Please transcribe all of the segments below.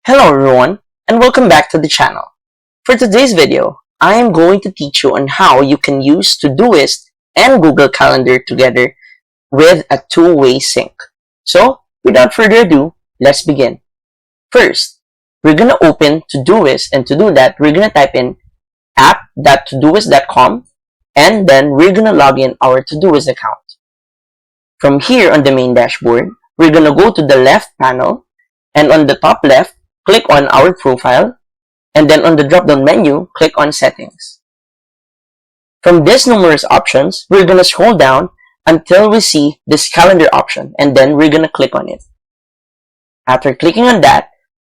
Hello everyone, and welcome back to the channel. For today's video, I am going to teach you on how you can use Todoist and Google Calendar together with a two-way sync. So, without further ado, let's begin. First, we're going to open Todoist, and to do that, we're going to type in app.todoist.com, and then we're going to log in our Todoist account. From here on the main dashboard, we're going to go to the left panel, and on the top left, click on our profile, and then on the drop-down menu, click on settings. From these numerous options, we're going to scroll down until we see this calendar option, and then we're going to click on it. After clicking on that,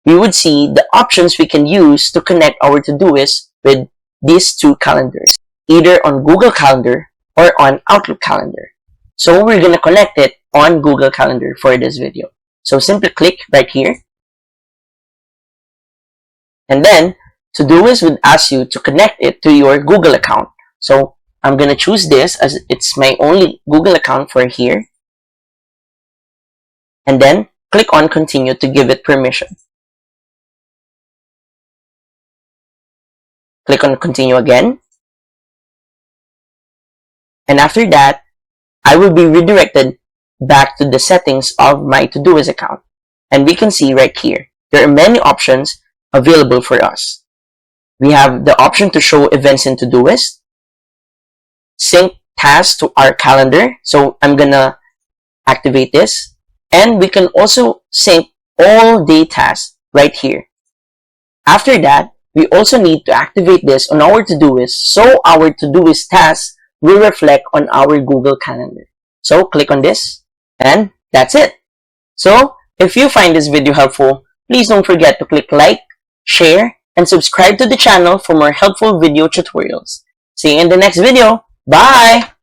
we would see the options we can use to connect our Todoist with these two calendars, either on Google Calendar or on Outlook Calendar. So we're going to connect it on Google Calendar for this video. So simply click right here. And then, Todoist would ask you to connect it to your Google account. So, I'm going to choose this as it's my only Google account for here. And then, click on Continue to give it permission. Click on Continue again. And after that, I will be redirected back to the settings of my Todoist account. And we can see right here, there are many options available for us. We have the option to show events in Todoist, sync tasks to our calendar, so I'm gonna activate this, and we can also sync all day tasks right here. After that, we also need to activate this on our Todoist so our Todoist tasks will reflect on our Google Calendar. So click on this, and that's it. So if you find this video helpful, please don't forget to click like, share, and subscribe to the channel for more helpful video tutorials. See you in the next video. Bye!